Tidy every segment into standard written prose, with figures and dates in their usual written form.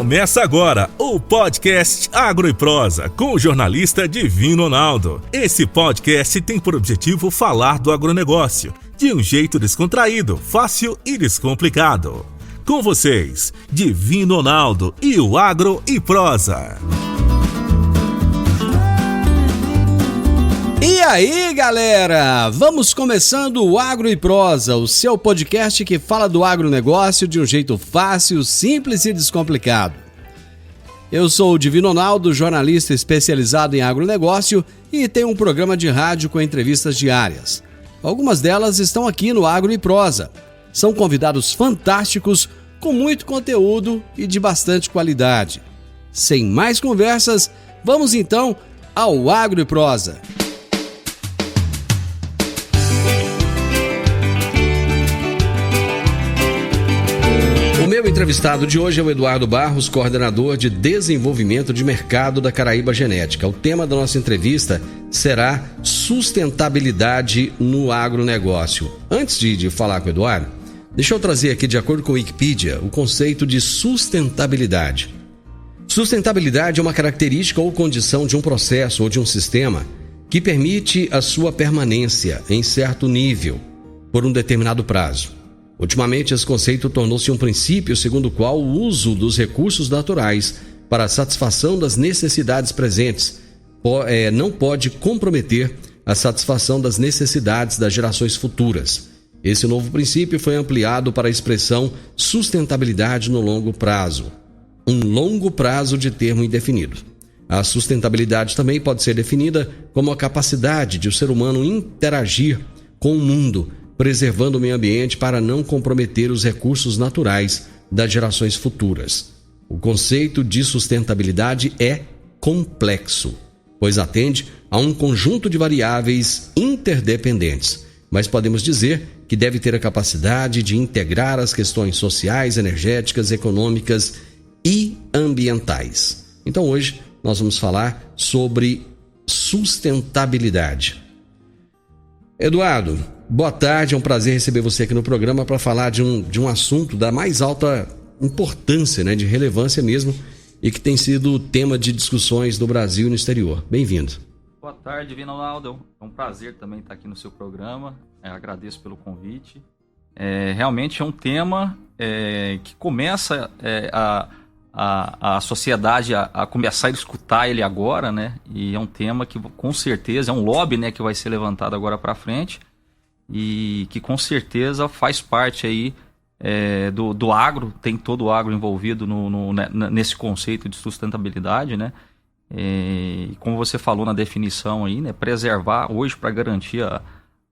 Começa agora o podcast Agro e Prosa com o jornalista Divino Ronaldo. Esse podcast tem por objetivo falar do agronegócio de um jeito descontraído, fácil e descomplicado. Com vocês, Divino Ronaldo e o Agro e Prosa. E aí, galera? Vamos começando o Agro e Prosa, o seu podcast que fala do agronegócio de um jeito fácil, simples e descomplicado. Eu sou o Divino Ronaldo, jornalista especializado em agronegócio e tenho um programa de rádio com entrevistas diárias. Algumas delas estão aqui no Agro e Prosa. São convidados fantásticos, com muito conteúdo e de bastante qualidade. Sem mais conversas, vamos então ao Agro e Prosa. O meu entrevistado de hoje é o Eduardo Barros, coordenador de desenvolvimento de mercado da Caraíba Genética. O tema da nossa entrevista será sustentabilidade no agronegócio. Antes de falar com o Eduardo, deixa eu trazer aqui, de acordo com a Wikipedia, o conceito de sustentabilidade. Sustentabilidade é uma característica ou condição de um processo ou de um sistema que permite a sua permanência em certo nível por um determinado prazo. Ultimamente, esse conceito tornou-se um princípio segundo o qual o uso dos recursos naturais para a satisfação das necessidades presentes não pode comprometer a satisfação das necessidades das gerações futuras. Esse novo princípio foi ampliado para a expressão sustentabilidade no longo prazo, um longo prazo de termo indefinido. A sustentabilidade também pode ser definida como a capacidade de o ser humano interagir com o mundo, preservando o meio ambiente para não comprometer os recursos naturais das gerações futuras. O conceito de sustentabilidade é complexo, pois atende a um conjunto de variáveis interdependentes, mas podemos dizer que deve ter a capacidade de integrar as questões sociais, energéticas, econômicas e ambientais. Então hoje nós vamos falar sobre sustentabilidade. Eduardo, boa tarde, é um prazer receber você aqui no programa para falar de um assunto da mais alta importância, de relevância mesmo, e que tem sido tema de discussões no Brasil e no exterior. Bem-vindo. Boa tarde, Divino Ronaldo. É um prazer também estar aqui no seu programa. Agradeço pelo convite. Realmente é um tema que começa a sociedade a começar a escutar ele agora, E é um tema que com certeza é um lobby, que vai ser levantado agora para frente e que com certeza faz parte aí do agro, tem todo o agro envolvido nesse conceito de sustentabilidade, E como você falou na definição aí, preservar hoje para garantir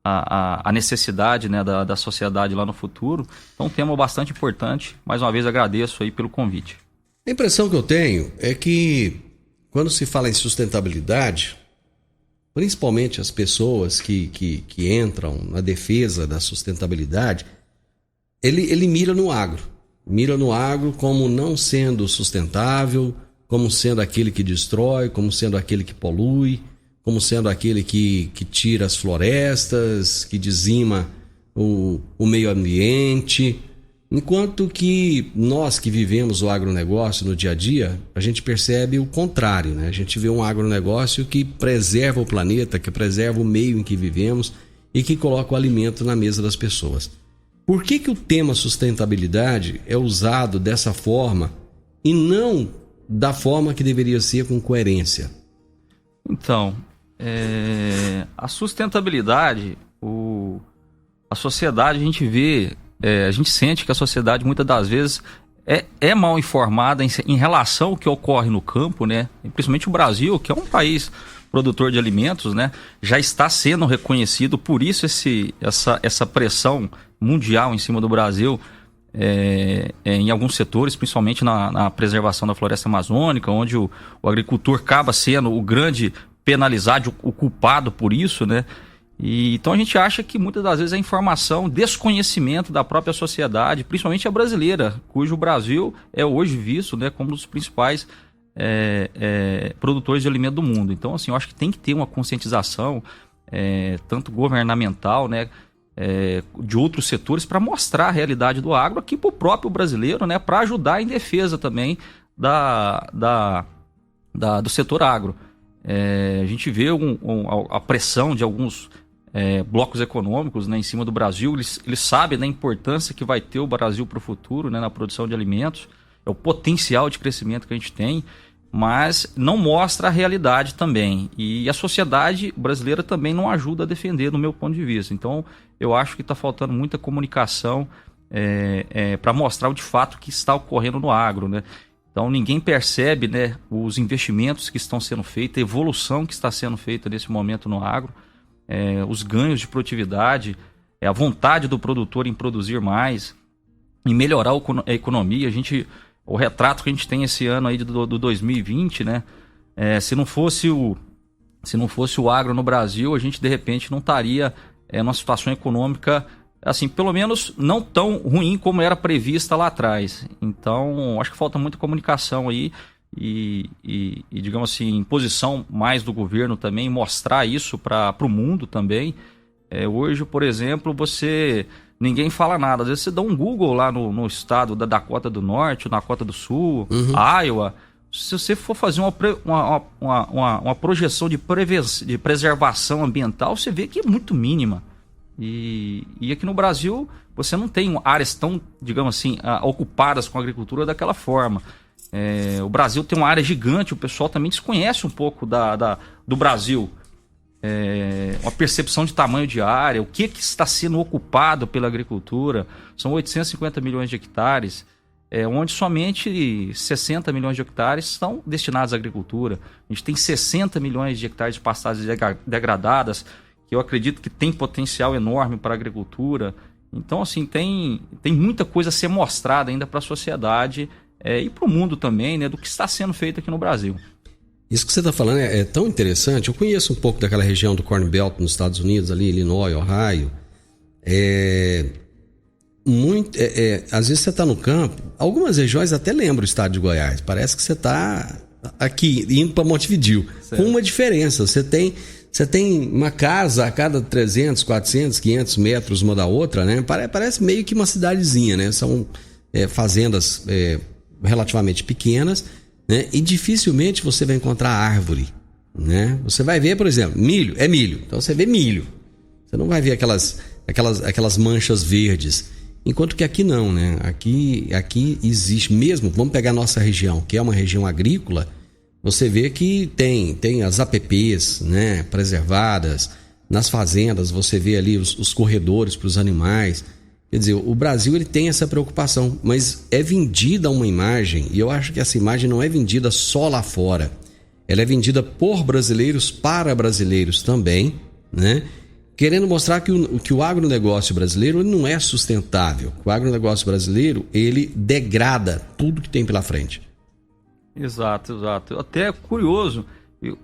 a necessidade da sociedade lá no futuro. Então, um tema bastante importante. Mais uma vez agradeço aí pelo convite. A impressão que eu tenho é que quando se fala em sustentabilidade, principalmente as pessoas que entram na defesa da sustentabilidade, ele mira no agro como não sendo sustentável, como sendo aquele que destrói, como sendo aquele que polui, como sendo aquele que tira as florestas, que dizima o meio ambiente. Enquanto que nós que vivemos o agronegócio no dia a dia, a gente percebe o contrário, A gente vê um agronegócio que preserva o planeta, que preserva o meio em que vivemos e que coloca o alimento na mesa das pessoas. Por que o tema sustentabilidade é usado dessa forma e não da forma que deveria ser, com coerência? Então, a sustentabilidade, a sociedade, a gente vê... a gente sente que a sociedade muitas das vezes é mal informada em relação ao que ocorre no campo, E principalmente o Brasil, que é um país produtor de alimentos, já está sendo reconhecido, por isso essa pressão mundial em cima do Brasil em alguns setores, principalmente na preservação da floresta amazônica, onde o agricultor acaba sendo o grande penalizado, o culpado por isso, Então a gente acha que muitas das vezes a informação, desconhecimento da própria sociedade, principalmente a brasileira, cujo Brasil é hoje visto como um dos principais produtores de alimento do mundo. Então, assim, eu acho que tem que ter uma conscientização, tanto governamental, de outros setores, para mostrar a realidade do agro aqui para o próprio brasileiro, para ajudar em defesa também do setor agro. A gente vê a pressão de alguns blocos econômicos, né, em cima do Brasil. Eles sabem da importância que vai ter o Brasil para o futuro, né, na produção de alimentos, é o potencial de crescimento que a gente tem, mas não mostra a realidade também. E a sociedade brasileira também não ajuda a defender, do meu ponto de vista. Então, eu acho que está faltando muita comunicação para mostrar de fato o que está ocorrendo no agro, né? Então, ninguém percebe, né, os investimentos que estão sendo feitos, a evolução que está sendo feita nesse momento no agro, os ganhos de produtividade, a vontade do produtor em produzir mais, em melhorar a economia. O retrato que a gente tem esse ano aí do 2020, né? Se não fosse o agro no Brasil, a gente de repente não estaria numa situação econômica, assim, pelo menos não tão ruim como era prevista lá atrás. Então, acho que falta muita comunicação aí e digamos assim, imposição mais do governo também, mostrar isso para o mundo também. Hoje, por exemplo, ninguém fala nada. Às vezes você dá um Google lá no estado da Dakota do Norte, Dakota do Sul, Iowa. Se você for fazer uma projeção de preservação ambiental, você vê que é muito mínima. E aqui no Brasil, você não tem áreas tão, digamos assim, ocupadas com a agricultura daquela forma. O Brasil tem uma área gigante, o pessoal também desconhece um pouco do Brasil. Uma percepção de tamanho de área, o que está sendo ocupado pela agricultura. São 850 milhões de hectares, onde somente 60 milhões de hectares estão destinados à agricultura. A gente tem 60 milhões de hectares de pastagens degradadas, que eu acredito que tem potencial enorme para a agricultura. Então, assim, tem muita coisa a ser mostrada ainda para a sociedade e para o mundo também, né, do que está sendo feito aqui no Brasil. Isso que você está falando é tão interessante. Eu conheço um pouco daquela região do Corn Belt nos Estados Unidos, ali, Illinois, Ohio. Às vezes você está no campo, algumas regiões até lembram o estado de Goiás. Parece que você está aqui, indo para Montevidéu. Com uma diferença, você tem uma casa a cada 300, 400, 500 metros uma da outra, né? Parece meio que uma cidadezinha, né? São fazendas relativamente pequenas, né? E dificilmente você vai encontrar árvore, né? Você vai ver, por exemplo, milho, então você vê milho. Você não vai ver aquelas manchas verdes. Enquanto que aqui não, né? Aqui existe mesmo, vamos pegar a nossa região, que é uma região agrícola, você vê que tem as APPs, né, preservadas. Nas fazendas você vê ali os corredores para os animais. Quer dizer, o Brasil ele tem essa preocupação, mas é vendida uma imagem, e eu acho que essa imagem não é vendida só lá fora. Ela é vendida por brasileiros para brasileiros também, né? Querendo mostrar que o agronegócio brasileiro ele não é sustentável. O agronegócio brasileiro ele degrada tudo que tem pela frente. Exato. Até curioso,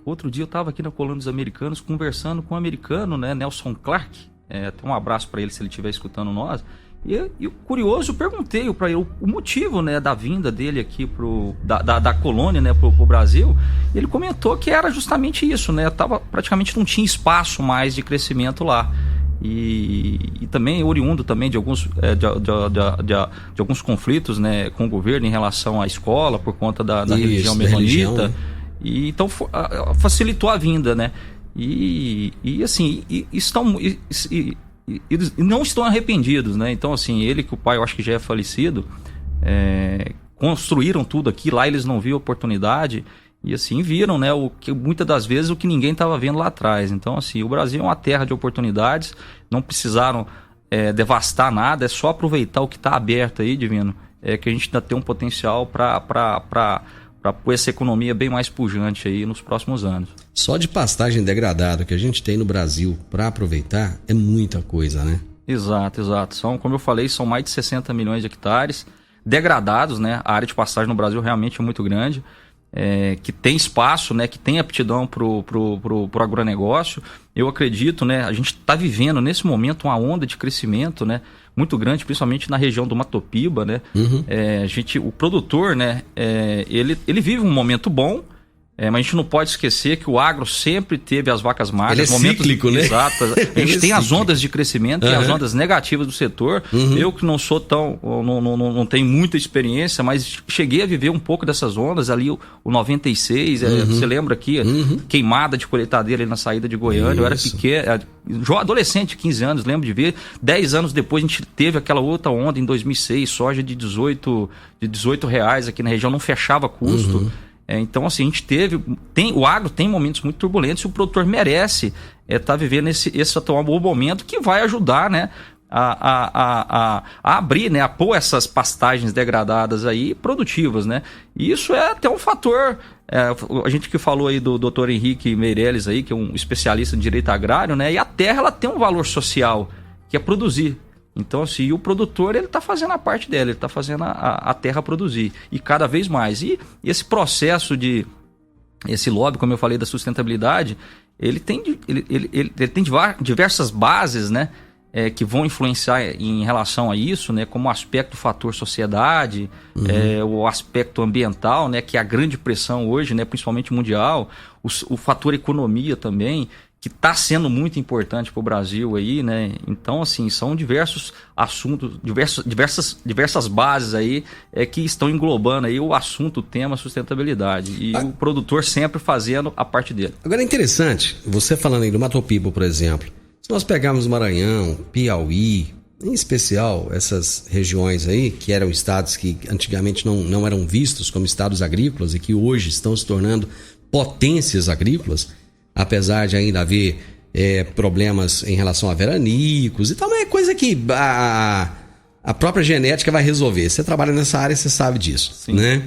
outro dia eu estava aqui na Colônia dos Americanos conversando com um americano, né, Nelson Clark. Até um abraço para ele se ele estiver escutando nós. E curioso, eu perguntei para ele o motivo, né, da vinda dele aqui da colônia, né, pro Brasil. E ele comentou que era justamente isso, né? Praticamente não tinha espaço mais de crescimento lá. E também oriundo também de alguns de alguns conflitos, né, com o governo em relação à escola por conta da religião menonita. E então facilitou a vinda, né? E não estão arrependidos, né? Então, assim, ele que o pai, eu acho que já é falecido, construíram tudo aqui, lá eles não viam oportunidade e, assim, viram, né, muitas das vezes o que ninguém estava vendo lá atrás. Então, assim, o Brasil é uma terra de oportunidades, não precisaram devastar nada, é só aproveitar o que está aberto aí, Divino, que a gente ainda tem um potencial para pôr essa economia bem mais pujante aí nos próximos anos. Só de pastagem degradada que a gente tem no Brasil para aproveitar é muita coisa, né? Exato. Como eu falei, são mais de 60 milhões de hectares degradados, né? A área de pastagem no Brasil realmente é muito grande, que tem espaço, né? Que tem aptidão pro agronegócio. Eu acredito, né? A gente está vivendo nesse momento uma onda de crescimento, né? Muito grande, principalmente na região do Mato Piba, né? O produtor, né? Ele vive um momento bom, Mas a gente não pode esquecer que o agro sempre teve as vacas magras. Ele é cíclico, né? Exato. A gente tem as ondas de crescimento e as ondas negativas do setor. Eu que não sou não tenho muita experiência, mas cheguei a viver um pouco dessas ondas ali, o 96, você lembra aqui, queimada de colheitadeira ali na saída de Goiânia. Eu era pequeno, adolescente, 15 anos, lembro de ver. 10 anos depois a gente teve aquela outra onda em 2006, soja de R$18 aqui na região, não fechava custo. Então, assim, a gente o agro tem momentos muito turbulentos e o produtor merece estar vivendo esse atual bom momento, que vai ajudar, né, a abrir, né, a pôr essas pastagens degradadas aí produtivas, né? E isso é até um fator. A gente que falou aí do Dr. Henrique Meirelles aí, que é um especialista em direito agrário, né? E a terra, ela tem um valor social, que é produzir. Então, assim, o produtor, ele está fazendo a parte dele, ele está fazendo a terra produzir, e cada vez mais. E esse processo esse lobby, como eu falei, da sustentabilidade, ele tem diversas bases, né, que vão influenciar em relação a isso, né, como o aspecto do fator sociedade, o aspecto ambiental, né, que é a grande pressão hoje, né, principalmente mundial, o fator economia também, que está sendo muito importante para o Brasil aí, né? Então, assim, são diversos assuntos, diversas bases aí que estão englobando aí o assunto, o tema sustentabilidade. E o produtor sempre fazendo a parte dele. Agora é interessante, você falando aí do Mato Piba, por exemplo, se nós pegarmos Maranhão, Piauí, em especial essas regiões aí, que eram estados que antigamente não eram vistos como estados agrícolas e que hoje estão se tornando potências agrícolas, apesar de ainda haver problemas em relação a veranicos e tal, mas é coisa que a própria genética vai resolver. Você trabalha nessa área, você sabe disso. Sim. Né?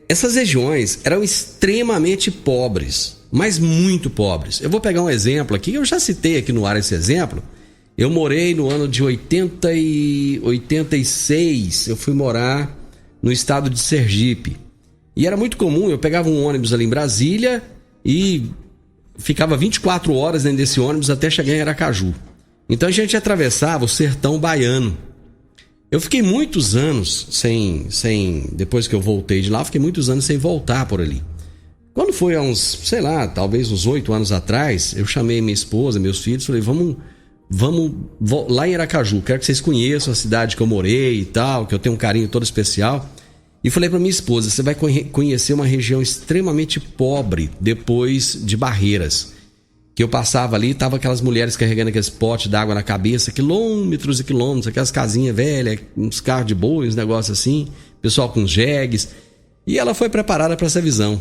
Essas regiões eram extremamente pobres, mas muito pobres. Eu vou pegar um exemplo aqui, eu já citei aqui no ar esse exemplo. Eu morei no ano de 86, eu fui morar no estado de Sergipe. E era muito comum, eu pegava um ônibus ali em Brasília e ficava 24 horas dentro desse ônibus até chegar em Aracaju. Então a gente atravessava o sertão baiano. Eu fiquei muitos anos depois que eu voltei de lá, eu fiquei muitos anos sem voltar por ali. Quando foi há talvez uns 8 anos atrás, eu chamei minha esposa, meus filhos, falei, vamos lá em Aracaju, quero que vocês conheçam a cidade que eu morei e tal, que eu tenho um carinho todo especial. E falei para minha esposa, você vai conhecer uma região extremamente pobre depois de Barreiras. Que eu passava ali, tava aquelas mulheres carregando aqueles potes d'água na cabeça, quilômetros e quilômetros, aquelas casinhas velhas, uns carros de boi, uns negócios assim, pessoal com jegues. E ela foi preparada para essa visão.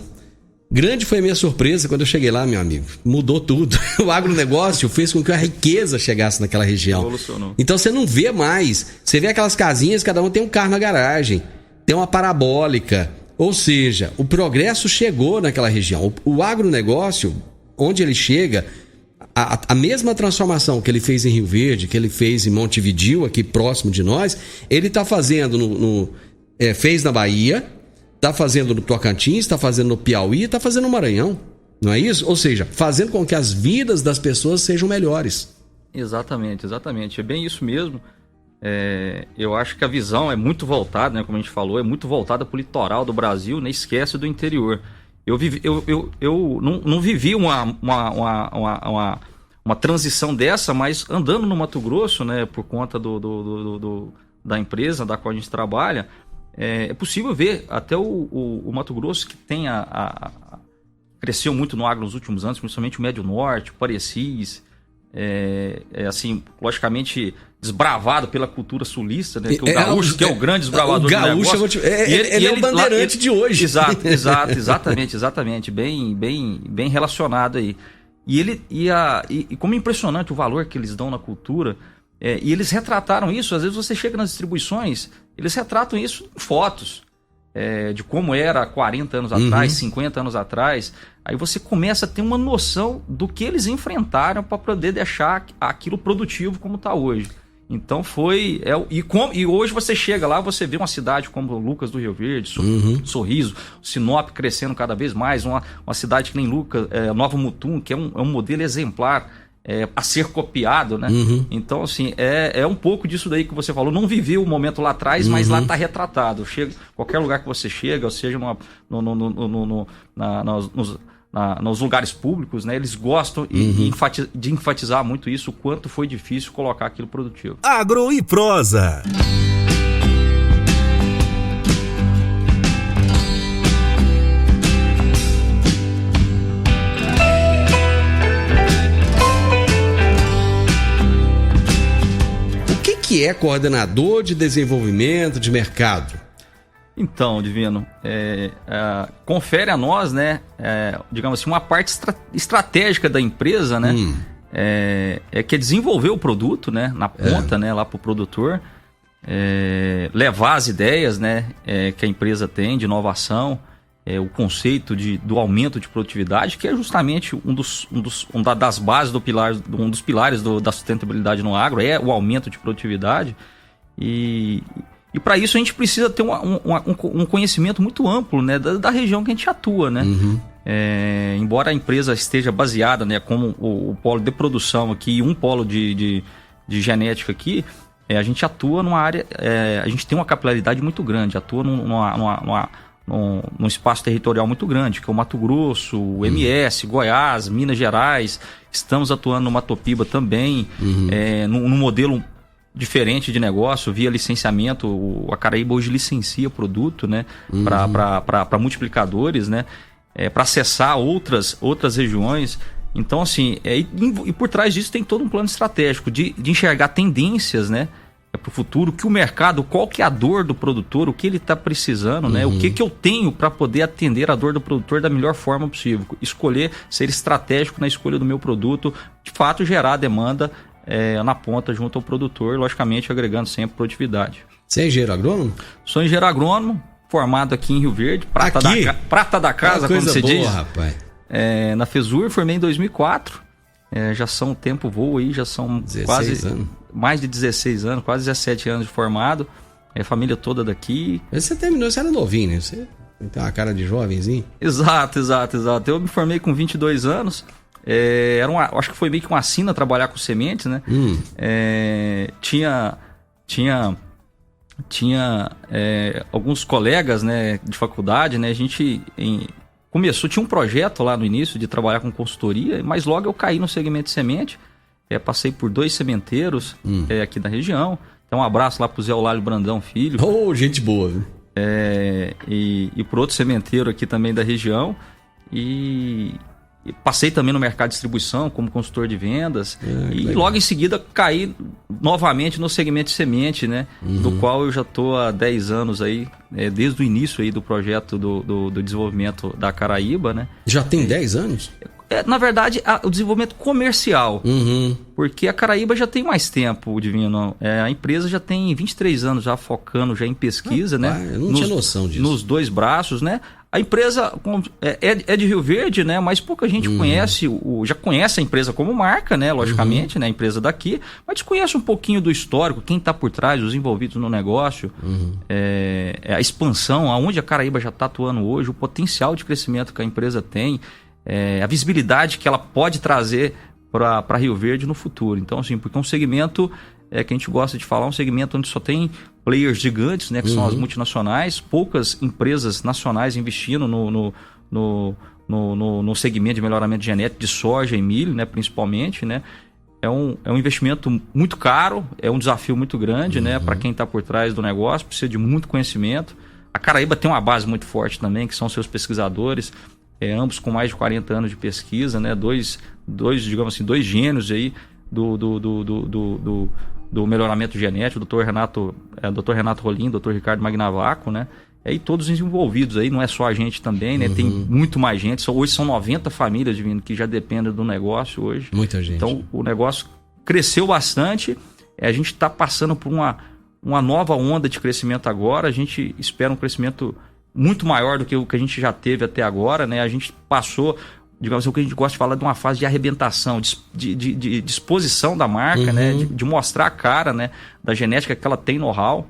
Grande foi a minha surpresa quando eu cheguei lá, meu amigo. Mudou tudo. O agronegócio fez com que a riqueza chegasse naquela região. Evolucionou. Então você não vê mais. Você vê aquelas casinhas, cada um tem um carro na garagem. Tem uma parabólica, ou seja, o progresso chegou naquela região. O agronegócio, onde ele chega, a mesma transformação que ele fez em Rio Verde, que ele fez em Montevidéu, aqui próximo de nós, ele está fazendo fez na Bahia, está fazendo no Tocantins, está fazendo no Piauí, está fazendo no Maranhão, não é isso? Ou seja, fazendo com que as vidas das pessoas sejam melhores. Exatamente, é bem isso mesmo. Eu acho que a visão é muito voltada, né, como a gente falou, é muito voltada para o litoral do Brasil, né, esquece do interior. Eu não vivi uma transição dessa, mas andando no Mato Grosso, né, por conta da empresa da qual a gente trabalha, é possível ver até o Mato Grosso, que tem cresceu muito no agro nos últimos anos, principalmente o Médio Norte, o Parecis, assim, logicamente desbravado pela cultura sulista, né? Que o gaúcho, que é o grande desbravador do negócio. Ele é o bandeirante de hoje. Exatamente, bem relacionado aí. E como é impressionante o valor que eles dão na cultura, e eles retrataram isso, às vezes você chega nas distribuições, eles retratam isso em fotos, de como era há 40 anos atrás, 50 anos atrás. Aí você começa a ter uma noção do que eles enfrentaram para poder deixar aquilo produtivo como está hoje. Então e hoje você chega lá, você vê uma cidade como Lucas do Rio Verde, Sorriso, Sinop crescendo cada vez mais, uma cidade que nem Lucas, Nova Mutum, que é um modelo exemplar a ser copiado, né? Então, assim, é um pouco disso daí que você falou. Não viveu o momento lá atrás, mas lá está retratado. Qualquer lugar que você chega, ou seja, nos lugares públicos, né? Eles gostam de enfatizar muito isso, o quanto foi difícil colocar aquilo produtivo. Agro e Prosa. O que é coordenador de desenvolvimento de mercado? Então, Divino, confere a nós, né, digamos assim, uma parte estratégica da empresa, né, que é desenvolver o produto, né, na ponta, né, lá para o produtor, levar as ideias, né, que a empresa tem de inovação, o conceito do aumento de produtividade, que é justamente das bases um dos pilares da sustentabilidade no agro, é o aumento de produtividade. E para isso a gente precisa ter um conhecimento muito amplo, né, da região que a gente atua, né? Embora a empresa esteja baseada, né, como o polo de produção aqui e um polo de genética aqui, a gente atua numa área, a gente tem uma capilaridade muito grande, atua num espaço territorial muito grande, que é o Mato Grosso, o MS, Goiás, Minas Gerais. Estamos atuando no Matopiba também, num modelo diferente de negócio, via licenciamento. A Caraíba hoje licencia produto, né, para multiplicadores, né, para acessar outras regiões. Então, assim, e por trás disso tem todo um plano estratégico de enxergar tendências, né, para o futuro, que o mercado, qual que é a dor do produtor, o que ele está precisando, né? O que eu tenho para poder atender a dor do produtor da melhor forma possível. Escolher, ser estratégico na escolha do meu produto, de fato gerar demanda na ponta junto ao produtor, logicamente agregando sempre produtividade. Você é engenheiro agrônomo? Sou engenheiro agrônomo, formado aqui em Rio Verde, prata da casa, como você diz. Rapaz. Na FESUR, formei em 2004. Já são, o tempo voa aí, já são 16 quase anos. Mais de 16 anos, quase 17 anos de formado. A família toda daqui. Mas você terminou, você era novinho, né? Você tem uma cara de jovenzinho. Exato. Eu me formei com 22 anos. Acho que foi meio que uma sina trabalhar com sementes, né? Tinha alguns colegas, né, de faculdade, né? A gente tinha um projeto lá no início de trabalhar com consultoria, mas logo eu caí no segmento de semente. Passei por 2 sementeiros aqui da região. Então, um abraço lá pro Zé Eulálio Brandão Filho. Gente boa, viu? E por outro sementeiro aqui também da região. E passei também no mercado de distribuição como consultor de vendas. E logo em seguida caí novamente no segmento de semente, né? Do qual eu já estou há 10 anos aí, desde o início aí do projeto do desenvolvimento da Caraíba, né? Já tem 10 anos? Na verdade, o desenvolvimento comercial. Porque a Caraíba já tem mais tempo, Divino. A empresa já tem 23 anos já focando já em pesquisa, né? Eu não tinha noção disso. Nos 2 braços, né? A empresa é de Rio Verde, né? Mas pouca gente conhece, já conhece a empresa como marca, né? Logicamente, né? A empresa daqui, mas desconhece um pouquinho do histórico, quem está por trás, os envolvidos no negócio, a expansão, aonde a Caraíba já está atuando hoje, o potencial de crescimento que a empresa tem, a visibilidade que ela pode trazer para Rio Verde no futuro. Então, assim, porque é um segmento que a gente gosta de falar, um segmento onde só tem players gigantes, né, que são as multinacionais, poucas empresas nacionais investindo no segmento de melhoramento genético de soja e milho, né, principalmente, né. É um investimento muito caro, é um desafio muito grande, né, para quem está por trás do negócio, precisa de muito conhecimento. A Caraíba tem uma base muito forte também, que são seus pesquisadores, ambos com mais de 40 anos de pesquisa, né, dois digamos assim, 2 gênios aí do melhoramento genético, Dr. Renato Rolim, Dr. Ricardo Magnavaco, né? E todos envolvidos aí, não é só a gente também, né? Tem muito mais gente. Hoje são 90 famílias, Divino, que já dependem do negócio hoje. Muita gente. Então o negócio cresceu bastante. A gente está passando por uma nova onda de crescimento agora. A gente espera um crescimento muito maior do que o que a gente já teve até agora, né? A gente passou, digamos assim, o que a gente gosta de falar de uma fase de arrebentação, de exposição da marca, né? De mostrar a cara, né, da genética que ela tem know-how.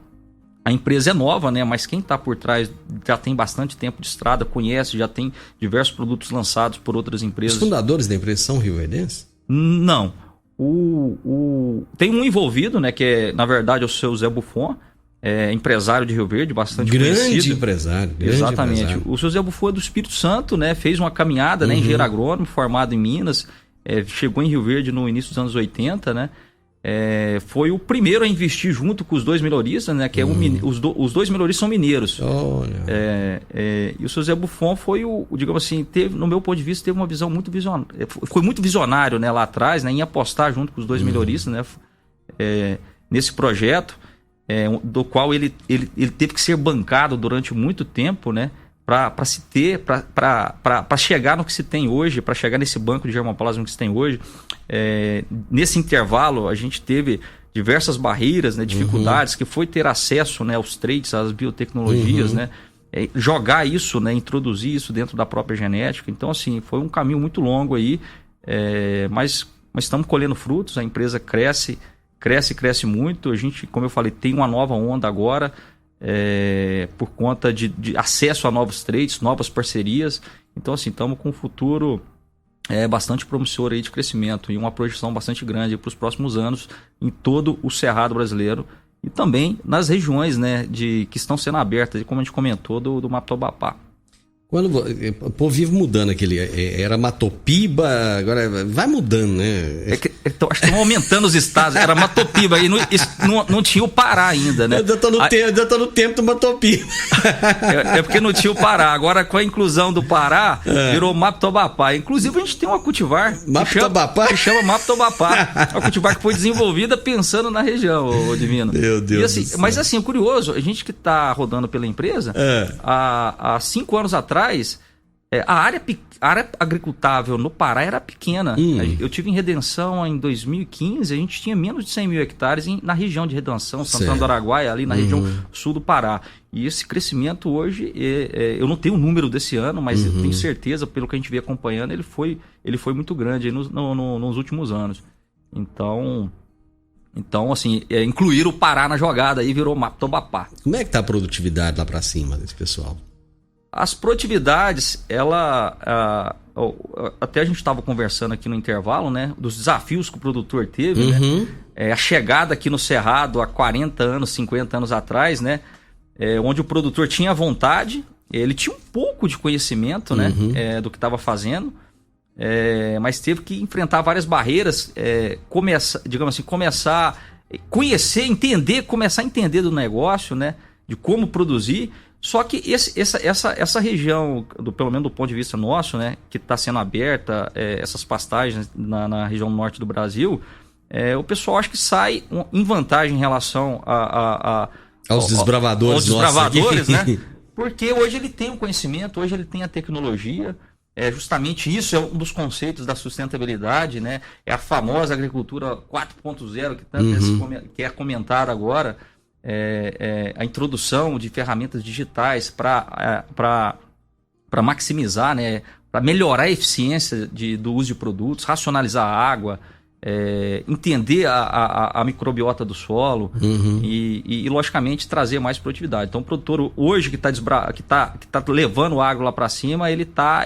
A empresa é nova, né? Mas quem está por trás já tem bastante tempo de estrada, conhece, já tem diversos produtos lançados por outras empresas. Os fundadores da empresa são rioverdenses? Não. Tem um envolvido, né, que é, na verdade, o seu Zé Buffon, empresário de Rio Verde, bastante grande conhecido. Empresário. Exatamente. Empresário. O seu Zé Buffon é do Espírito Santo, né? Fez uma caminhada, né? Engenheiro agrônomo, formado em Minas. Chegou em Rio Verde no início dos anos 80, né? Foi o primeiro a investir junto com os dois melhoristas, né? Que os dois melhoristas são mineiros. Olha. E o seu Zé Buffon foi digamos assim, no meu ponto de vista, teve uma visão muito visionária. Foi muito visionário, né, lá atrás, né? Em apostar junto com os dois melhoristas, né? Nesse projeto. Do qual ele teve que ser bancado durante muito tempo, né? Para chegar no que se tem hoje, para chegar nesse banco de germoplasma que se tem hoje. Nesse intervalo, a gente teve diversas barreiras, né, dificuldades, que foi ter acesso, né, aos traits, às biotecnologias, né? Jogar isso, né, introduzir isso dentro da própria genética. Então, assim, foi um caminho muito longo aí, mas estamos colhendo frutos, a empresa cresce muito. A gente, como eu falei, tem uma nova onda agora, por conta de acesso a novos traits, novas parcerias. Então, assim, estamos com um futuro bastante promissor aí de crescimento e uma projeção bastante grande para os próximos anos em todo o Cerrado brasileiro e também nas regiões, né, que estão sendo abertas, como a gente comentou, do Matobapá. O povo vive mudando aquele. Era Matopiba, agora vai mudando, né? Acho que estão aumentando os estados. Era Matopiba, e não tinha o Pará ainda, né? Ainda tá no tempo do Matopiba. Porque não tinha o Pará. Agora, com a inclusão do Pará, virou Matobapá. Inclusive, a gente tem uma cultivar que chama Matobapá. Uma cultivar que foi desenvolvida pensando na região, ô Divino. Meu Deus do céu. Mas assim, é curioso, a gente que está rodando pela empresa, há 5 anos atrás, a área agricultável no Pará era pequena. Eu tive em Redenção em 2015, a gente tinha menos de 100 mil hectares na região de Redenção, Santana do Araguaia, ali na região sul do Pará. E esse crescimento hoje, eu não tenho o número desse ano, mas eu tenho certeza, pelo que a gente vem acompanhando, ele foi muito grande aí nos últimos anos. Então assim, incluir o Pará na jogada aí virou Matobapá. Como é que tá a produtividade lá para cima desse pessoal? As produtividades, até a gente estava conversando aqui no intervalo, né? Dos desafios que o produtor teve, né? A chegada aqui no Cerrado há 40 anos, 50 anos atrás, né? Onde o produtor tinha vontade, ele tinha um pouco de conhecimento, né? Do que estava fazendo, mas teve que enfrentar várias barreiras, começar a conhecer, começar a entender do negócio, né? De como produzir. Só que essa região, pelo menos do ponto de vista nosso, né, que está sendo aberta, essas pastagens na região norte do Brasil, o pessoal acho que sai em vantagem em relação aos desbravadores, né? Porque hoje ele tem o conhecimento, hoje ele tem a tecnologia. Justamente isso é um dos conceitos da sustentabilidade, né? É a famosa agricultura 4.0 que tanto que é comentada agora. A introdução de ferramentas digitais para maximizar, né, para melhorar a eficiência do uso de produtos, racionalizar a água, entender a microbiota do solo e, logicamente, trazer mais produtividade. Então, o produtor hoje que tá levando o agro lá para cima, ele tá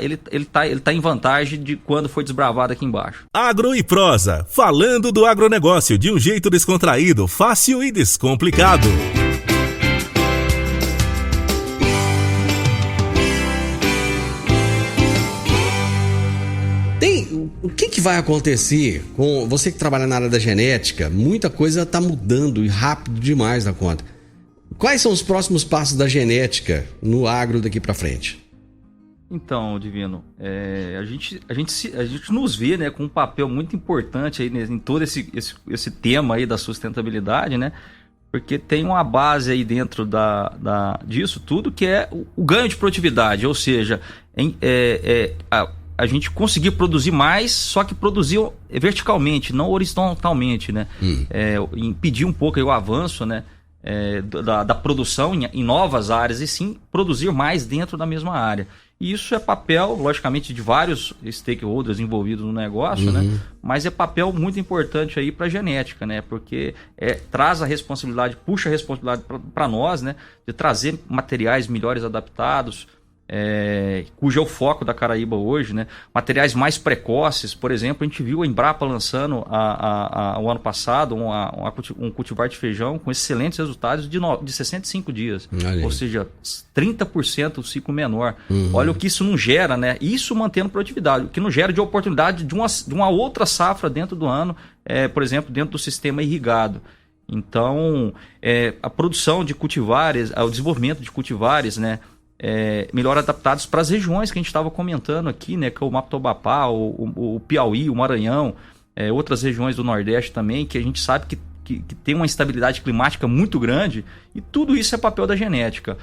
em vantagem de quando foi desbravado aqui embaixo. Agro e Prosa, falando do agronegócio de um jeito descontraído, fácil e descomplicado. O que vai acontecer com você que trabalha na área da genética? Muita coisa está mudando e rápido demais na conta. Quais são os próximos passos da genética no agro daqui para frente? Então, Divino, a gente nos vê, né, com um papel muito importante aí em todo esse tema aí da sustentabilidade, né? Porque tem uma base aí dentro disso tudo que é o ganho de produtividade, ou seja, a gente conseguir produzir mais, só que produzir verticalmente, não horizontalmente, né? Impedir um pouco aí o avanço, né? Da produção em novas áreas e sim produzir mais dentro da mesma área. E isso é papel, logicamente, de vários stakeholders envolvidos no negócio, né? Mas é papel muito importante aí para a genética, né? Porque traz a responsabilidade, puxa a responsabilidade para nós, né? De trazer materiais melhores adaptados, cujo é o foco da Caraíba hoje, né? Materiais mais precoces, por exemplo, a gente viu a Embrapa lançando o ano passado um cultivar de feijão com excelentes resultados de 65 dias. Ou seja, 30% o ciclo menor. Olha o que isso não gera, né? Isso mantendo produtividade, o que não gera de oportunidade de uma outra safra dentro do ano, por exemplo, dentro do sistema irrigado. Então, a produção de cultivares, o desenvolvimento de cultivares, né? Melhor adaptados para as regiões que a gente estava comentando aqui, né, que é o Mato Tobapá, o Piauí, o Maranhão, outras regiões do Nordeste também, que a gente sabe que tem uma instabilidade climática muito grande, e tudo isso é papel da genética.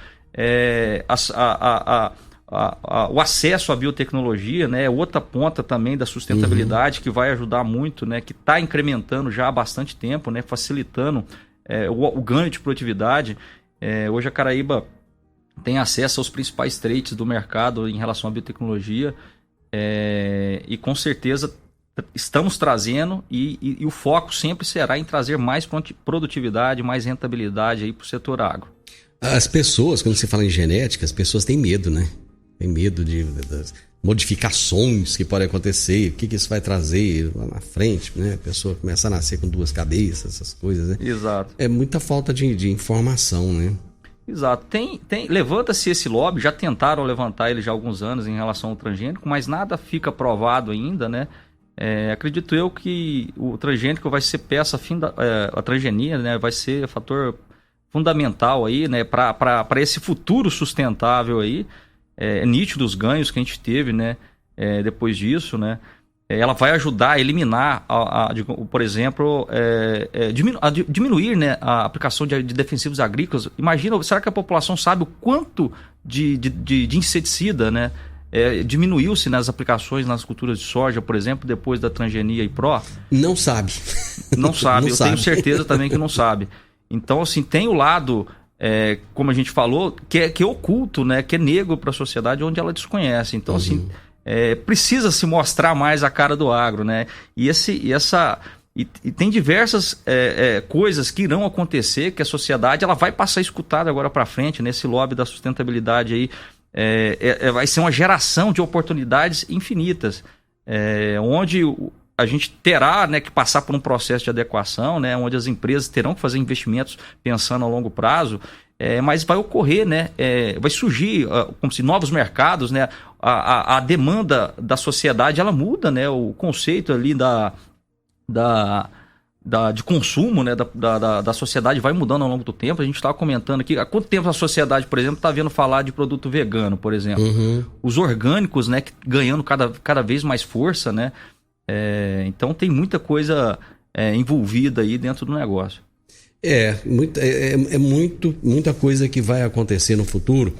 O acesso à biotecnologia, né, é outra ponta também da sustentabilidade, que vai ajudar muito, né, que está incrementando já há bastante tempo, né, facilitando o ganho de produtividade. Hoje a Caraíba tem acesso aos principais traits do mercado em relação à biotecnologia, e com certeza estamos trazendo, e o foco sempre será em trazer mais produtividade, mais rentabilidade para o setor agro. As pessoas, quando você fala em genética, as pessoas têm medo, né? Tem medo das modificações que podem acontecer, o que isso vai trazer lá na frente, né? A pessoa começa a nascer com 2 cabeças, essas coisas, né? Exato. É muita falta de informação, né? Exato. Levanta-se esse lobby, já tentaram levantar ele já há alguns anos em relação ao transgênico, mas nada fica provado ainda, né? Acredito eu que o transgênico vai ser a transgenia, né, vai ser fator fundamental aí, né, para esse futuro sustentável aí. É nítido os ganhos que a gente teve, né, depois disso, né? Ela vai ajudar a eliminar, por exemplo, diminuir, né, a aplicação de defensivos agrícolas. Imagina, será que a população sabe o quanto de inseticida, né, diminuiu-se nas aplicações nas culturas de soja, por exemplo, depois da transgenia e pró? Não sabe. Não sabe, tenho certeza também que não sabe. Então, assim, tem o lado, como a gente falou, que é oculto, né, que é negro para a sociedade, onde ela desconhece. Então, assim, precisa se mostrar mais a cara do agro, né? E tem diversas coisas que irão acontecer, que a sociedade ela vai passar a escutar agora para frente, nesse lobby da sustentabilidade aí. Vai ser uma geração de oportunidades infinitas, onde a gente terá, né, que passar por um processo de adequação, né, onde as empresas terão que fazer investimentos pensando a longo prazo, mas vai ocorrer, né, vai surgir como se novos mercados, né, a demanda da sociedade ela muda, né, o conceito ali de consumo, né, da sociedade vai mudando ao longo do tempo. A gente estava comentando aqui, há quanto tempo a sociedade, por exemplo, está vendo falar de produto vegano, por exemplo. Os orgânicos, né, ganhando cada vez mais força, né? Então tem muita envolvida aí dentro do negócio. Muita coisa que vai acontecer no futuro.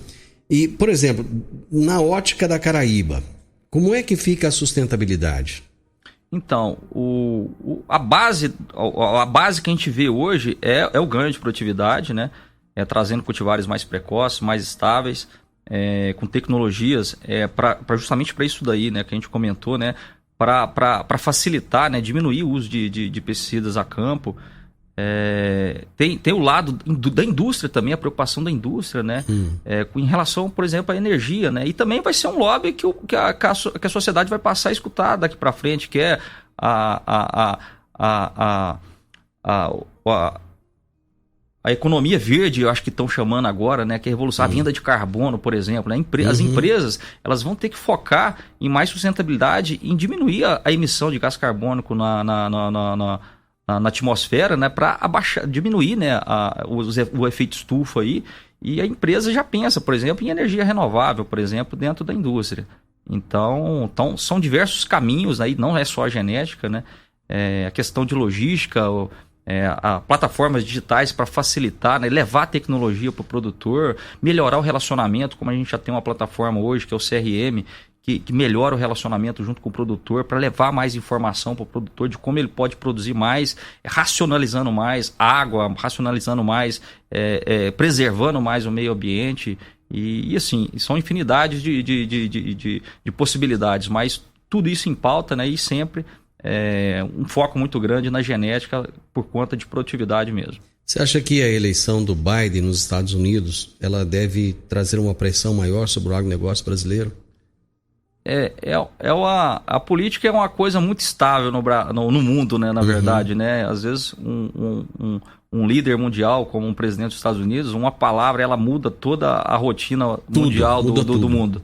E, por exemplo, na ótica da Caraíba, como é que fica a sustentabilidade? Então, a base que a gente vê hoje é o ganho de produtividade, né? Trazendo cultivares mais precoces, mais estáveis, com tecnologias, justamente para isso daí, né, que a gente comentou, né? Para facilitar, né, diminuir o uso de pesticidas a campo. Tem o lado da indústria também, a preocupação da indústria, né? Em relação, por exemplo, à energia, né? E também vai ser um lobby que a sociedade vai passar a escutar daqui para frente, que é a economia verde, eu acho que estão chamando agora, né? Que é a revolução, a venda de carbono, por exemplo, né? As empresas elas vão ter que focar em mais sustentabilidade, em diminuir a emissão de gás carbônico na atmosfera, né, para diminuir, né, o efeito estufa aí, e a empresa já pensa, por exemplo, em energia renovável, por exemplo, dentro da indústria. Então são diversos caminhos aí, não é só a genética, né, a questão de logística, plataformas digitais para facilitar, né, levar a tecnologia para o produtor, melhorar o relacionamento, como a gente já tem uma plataforma hoje, que é o CRM, que melhora o relacionamento junto com o produtor para levar mais informação para o produtor de como ele pode produzir mais, racionalizando mais água, racionalizando mais, preservando mais o meio ambiente. E assim, são infinidades de possibilidades, mas tudo isso em pauta, né, e sempre um foco muito grande na genética por conta de produtividade mesmo. Você acha que a eleição do Biden nos Estados Unidos, ela deve trazer uma pressão maior sobre o agronegócio brasileiro? A política é uma coisa muito estável no mundo, né, na verdade, né? Às vezes um líder mundial, como um presidente dos Estados Unidos, uma palavra, ela muda toda a rotina mundial do mundo.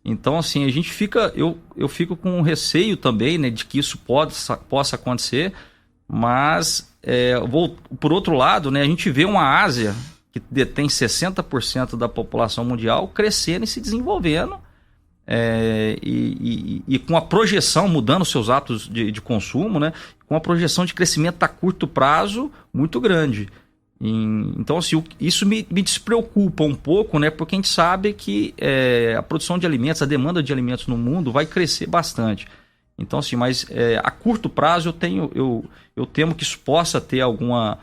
Então, assim, eu fico com receio também, né, de que isso possa acontecer, mas, por outro lado, né, a gente vê uma Ásia que detém 60% da população mundial crescendo e se desenvolvendo, e com a projeção, mudando seus hábitos de consumo, né, com a projeção de crescimento a curto prazo muito grande. Então, assim, isso me despreocupa um pouco, né, porque a gente sabe que a produção de alimentos, a demanda de alimentos no mundo vai crescer bastante. Então, assim, mas a curto prazo eu temo que isso possa ter alguma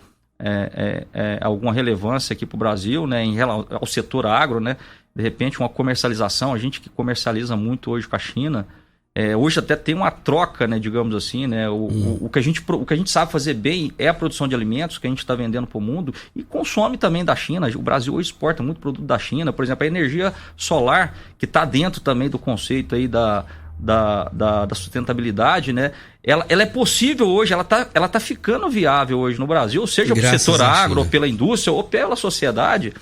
relevância aqui para o Brasil, né, em relação ao setor agro, né? De repente, uma comercialização, a gente que comercializa muito hoje com a China, hoje até tem uma troca, né, digamos assim, né? O que a gente sabe fazer bem é a produção de alimentos que a gente está vendendo para o mundo e consome também da China. O Brasil hoje exporta muito produto da China, por exemplo, a energia solar, que está dentro também do conceito aí da sustentabilidade, né? Ela é possível hoje, ela tá ficando viável hoje no Brasil, seja para o setor agro, ou pela indústria, ou pela sociedade,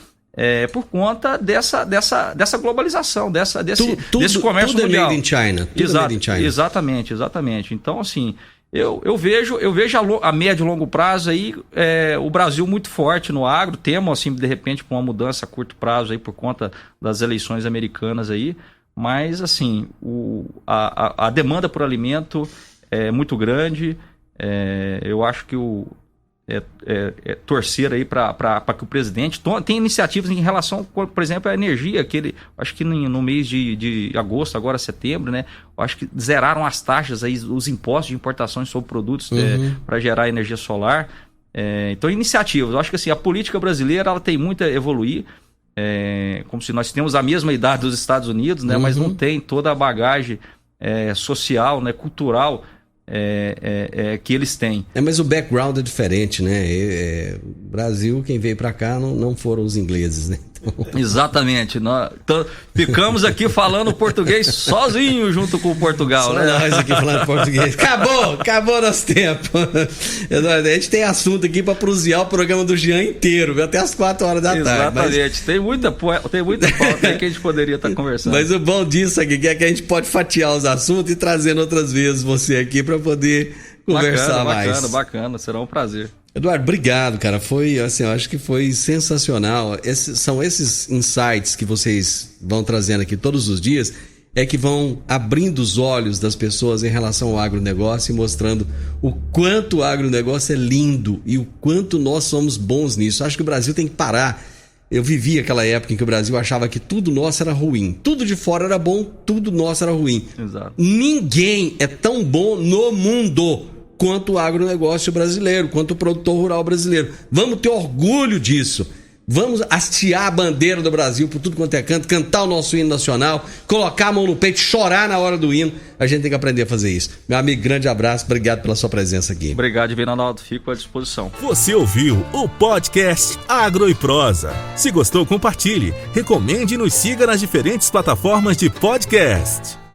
por conta dessa globalização, desse comércio tudo mundial. Tudo é made in China. Made in China. Exatamente. Então, assim, eu vejo a médio e longo prazo aí, o Brasil muito forte no agro, temos, assim, de repente, com uma mudança a curto prazo aí por conta das eleições americanas aí, mas, assim, a demanda por alimento é muito grande. Eu acho que torcer aí para que o presidente tenha iniciativas em relação, por exemplo, à energia, acho que no mês de agosto, agora setembro, né? Eu acho que zeraram as taxas, aí, os impostos de importações sobre produtos para gerar energia solar. Então, iniciativas. Eu acho que, assim, a política brasileira ela tem muito a evoluir. Como se nós temos a mesma idade dos Estados Unidos, né? Mas não tem toda a bagagem social, né? Cultural que eles têm. Mas o background é diferente, né? Brasil, quem veio para cá não foram os ingleses, né? Exatamente. Ficamos aqui falando português sozinho junto com o Portugal, né? Nós aqui falando português. Acabou nosso tempo. Eduardo, a gente tem assunto aqui para prosear o programa do Jean inteiro, viu? Até as 4 horas da tarde. Exatamente. Tem muita pauta aí que a gente poderia estar conversando. Mas o bom disso aqui é que a gente pode fatiar os assuntos e trazendo outras vezes você aqui para poder conversar mais. Bacana. Será um prazer. Eduardo, obrigado, cara. Foi, assim, eu acho que foi sensacional. São esses insights que vocês vão trazendo aqui todos os dias, que vão abrindo os olhos das pessoas em relação ao agronegócio e mostrando o quanto o agronegócio é lindo e o quanto nós somos bons nisso. Acho que o Brasil tem que parar. Eu vivi aquela época em que o Brasil achava que tudo nosso era ruim. Tudo de fora era bom, tudo nosso era ruim. Exato. Ninguém é tão bom no mundo quanto o agronegócio brasileiro, quanto o produtor rural brasileiro. Vamos ter orgulho disso. Vamos hastear a bandeira do Brasil por tudo quanto é canto, cantar o nosso hino nacional, colocar a mão no peito, chorar na hora do hino. A gente tem que aprender a fazer isso. Meu amigo, grande abraço, obrigado pela sua presença aqui. Obrigado, Vinaldo, fico à disposição. Você ouviu o podcast Agro e Prosa. Se gostou, compartilhe, recomende e nos siga nas diferentes plataformas de podcast.